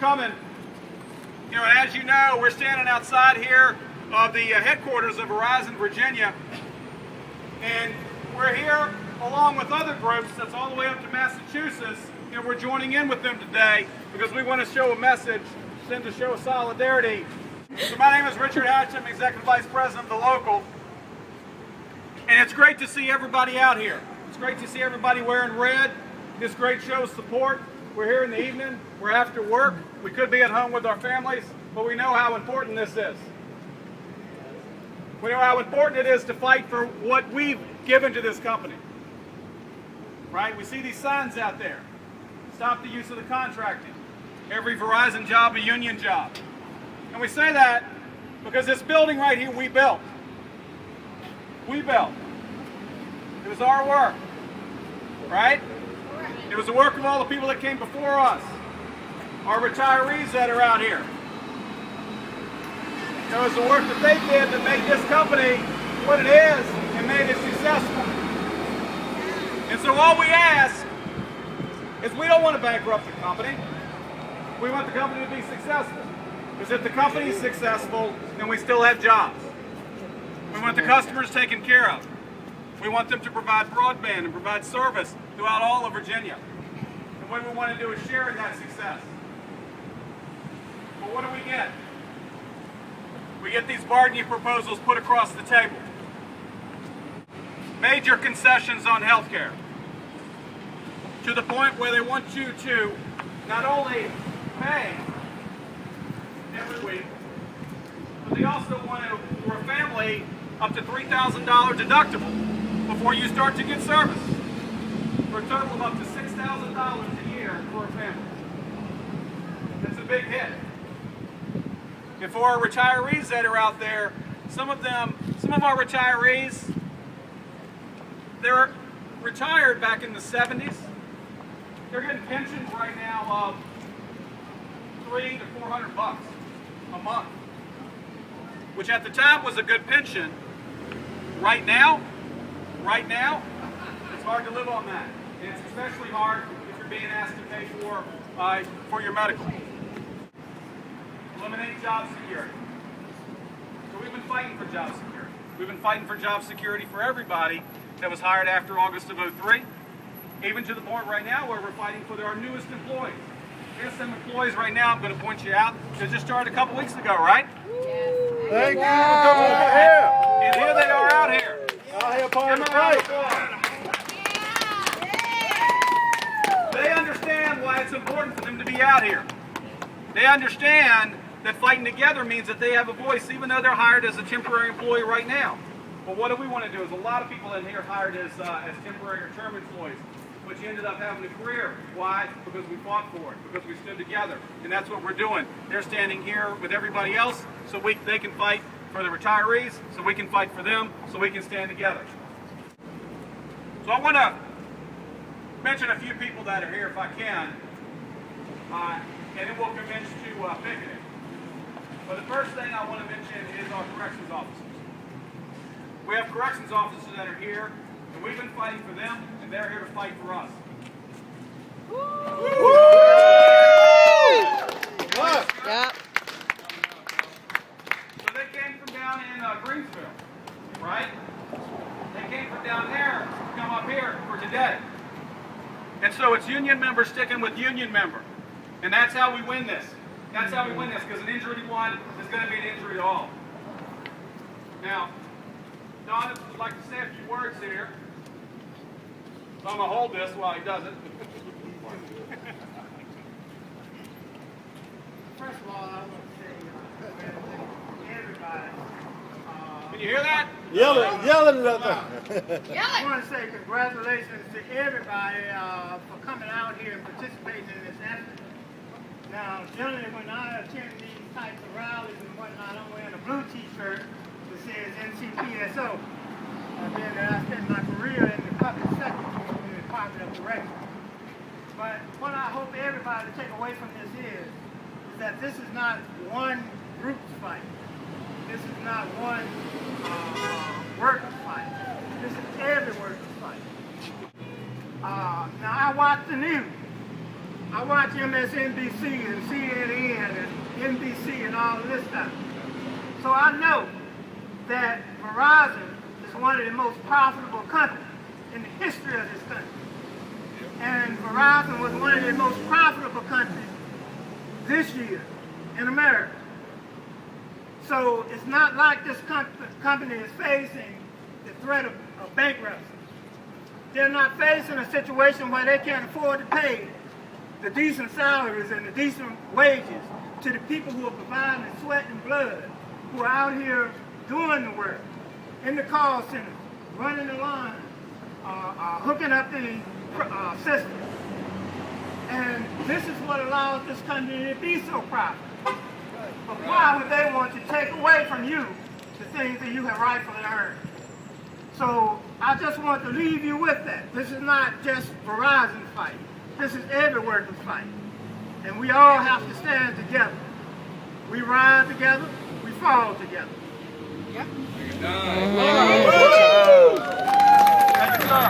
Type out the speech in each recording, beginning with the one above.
coming. You know, as you know, we're standing outside here of the headquarters of Verizon, Virginia, and we're here along with other groups that's all the way up to Massachusetts. You know, we're joining in with them today because we want to show a message, send a show of solidarity. So my name is Richard Hatch. I'm Executive Vice President of the local, and it's great to see everybody out here. It's great to see everybody wearing red. This great show of support. We're here in the evening. We're after work. We could be at home with our families, but we know how important this is. We know how important it is to fight for what we've given to this company. Right? We see these signs out there. Stop the use of the contracting. Every Verizon job a union job. And we say that because this building right here we built. We built. It was our work. Right? It was the work of all the people that came before us. Our retirees that are out here. It was the work that they did that made this company what it is and made it successful. And so all we ask is we don't want to bankrupt the company. We want the company to be successful. Because if the company is successful, then we still have jobs. We want the customers taken care of. We want them to provide broadband and provide service throughout all of Virginia. And what we want to do is share in that success. But what do we get? We get these bargaining proposals put across the table. Major concessions on health care. To the point where they want you to not only pay every week, but they also want to, for a family, up to $3,000 deductible before you start to get service, for a total of up to $6,000 a year for a family. That's a big hit. And for our retirees that are out there, some of our retirees, they're retired back in the 70s. They're getting pensions right now of $300 to $400 a month, which at the time was a good pension. Right now, it's hard to live on that. And it's especially hard if you're being asked to pay for your medical. Eliminate job security. So we've been fighting for job security. We've been fighting for job security for everybody that was hired after August of '03, even to the point right now where we're fighting for our newest employees. There's some employees right now, I'm going to point you out, that just started a couple weeks ago, right? Yes. Thank you for coming over here. And here they are out here. Out here part of the fight. They understand why it's important for them to be out here. They understand that fighting together means that they have a voice, even though they're hired as a temporary employee right now. But what do we want to do? Is a lot of people in here hired as temporary or term employees, but you ended up having a career. Why? Because we fought for it, because we stood together. And that's what we're doing. They're standing here with everybody else so they can fight for the retirees, so we can fight for them, so we can stand together. So I want to mention a few people that are here if I can, and then we'll commence to Picket. But the first thing I want to mention is our corrections officers. We have corrections officers that are here, and we've been fighting for them, and they're here to fight for us. Woo! Yep. So they came from down in Greensville, right? They came from down there to come up here for today. And so it's union member sticking with union member. And that's how we win this. That's how we win this, because an injury to one is going to be an injury to all. Now, Don would like to say a few words here. So I'm going to hold this while he does it. First of all, I want to say everybody. Can you hear that? Yell it out there. I want to say congratulations to everybody for coming out here and participating in this effort. Now, generally when I attend these types of rallies and whatnot, I'm wearing a blue t-shirt that says NCPSO. I spent my career in the public sector in the Department of Corrections. But what I hope everybody to take away from this is that this is not one group's fight. This is not one worker's fight. This is every worker's fight. Now I watch the news, I watch MSNBC and CNN and NBC and all of this stuff. So I know that Verizon is one of the most profitable companies in the history of this country. And Verizon was one of the most profitable countries this year in America. So it's not like this company is facing the threat of bankruptcy. They're not facing a situation where they can't afford to pay the decent salaries and the decent wages to the people who are providing the sweat and blood, who are out here doing the work, in the call centers, running the line, hooking up the system. And this is what allows this company to be so profitable. But why would they want to take away from you the things that you have rightfully earned? So I just want to leave you with that. This is not just Verizon's fight. This is every worker's fight. And we all have to stand together. We rise together, we fall together. Yep. Thank you, sir.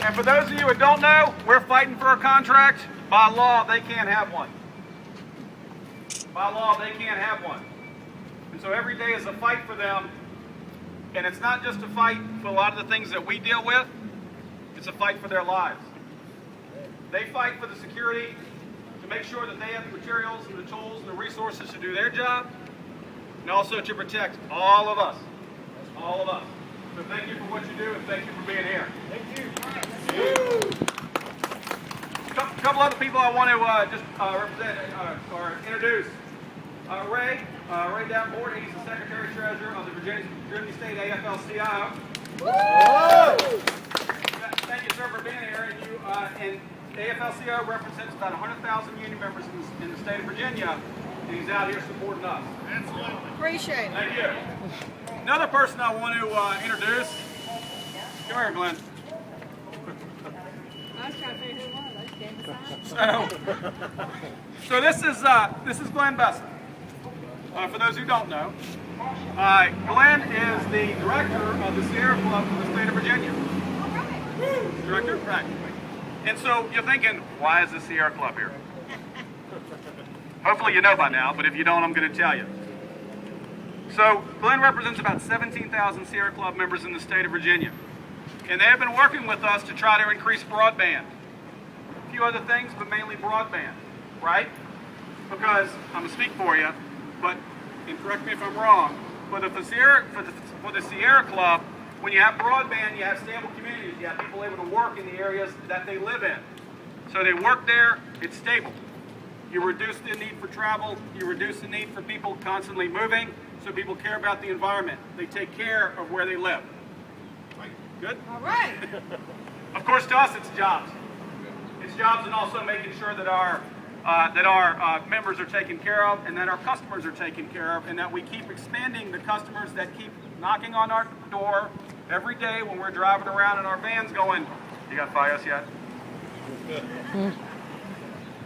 And for those of you who don't know, we're fighting for a contract. By law, they can't have one. By law, they can't have one. And so every day is a fight for them. And it's not just a fight for a lot of the things that we deal with. It's a fight for their lives. They fight for the security to make sure that they have the materials and the tools and the resources to do their job, and also to protect all of us. All of us. So thank you for what you do, and thank you for being here. Thank you. A couple other people I want to just represent or introduce. Ray Davenport, he's the Secretary-Treasurer of the Virginia State AFL-CIO. Thank you, sir, for being here. And the AFL-CIO represents about 100,000 union members in the state of Virginia, and he's out here supporting us. Absolutely. Appreciate it. Thank you. Another person I want to introduce. Come here, Glen. I was trying to figure who it was. I came beside. So this is Glen Besa. For those who don't know, Glen is the director of the Sierra Club for the state of Virginia. Director? Right. And so you're thinking, why is the Sierra Club here? Hopefully you know by now, but if you don't, I'm going to tell you. So Glen represents about 17,000 Sierra Club members in the state of Virginia. And they have been working with us to try to increase broadband. A few other things, but mainly broadband, right? Because, I'm going to speak for you, but, and correct me if I'm wrong, but for the Sierra Club, when you have broadband, you have stable communities. You have people able to work in the areas that they live in. So they work there, it's stable. You reduce the need for travel, you reduce the need for people constantly moving, so people care about the environment. They take care of where they live. Right? Good? All right. Of course, to us, it's jobs. It's jobs and also making sure that our members are taken care of and that our customers are taken care of and that we keep expanding the customers that keep knocking on our door every day when we're driving around in our vans going, you got FiOS yet?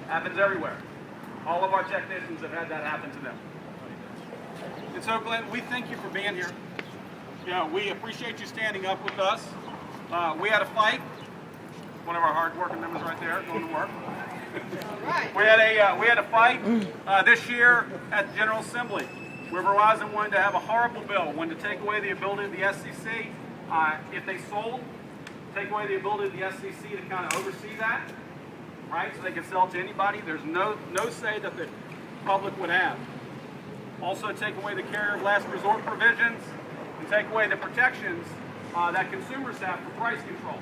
Happens everywhere. All of our technicians have had that happen to them. And so, Glen, we thank you for being here. We appreciate you standing up with us. We had a fight. One of our hard-working members right there going to work. Right. We had a fight this year at the General Assembly where Verizon wanted to have a horrible bill, wanted to take away the ability of the SEC, if they sold, take away the ability of the SEC to kind of oversee that, right? So they can sell to anybody. There's no say that the public would have. Also take away the carrier of last resort provisions and take away the protections that consumers have for price control.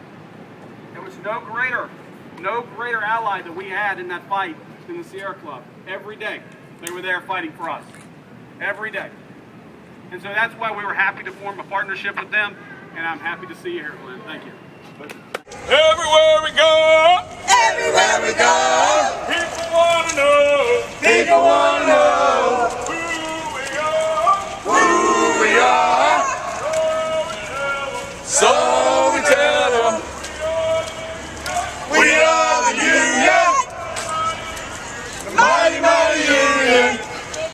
There was no greater ally that we had in that fight than the Sierra Club. Every day, they were there fighting for us. Every day. And so that's why we were happy to form a partnership with them, and I'm happy to see you here, Glen. Thank you. Everywhere we go, Everywhere we go, people want to know. people want to know.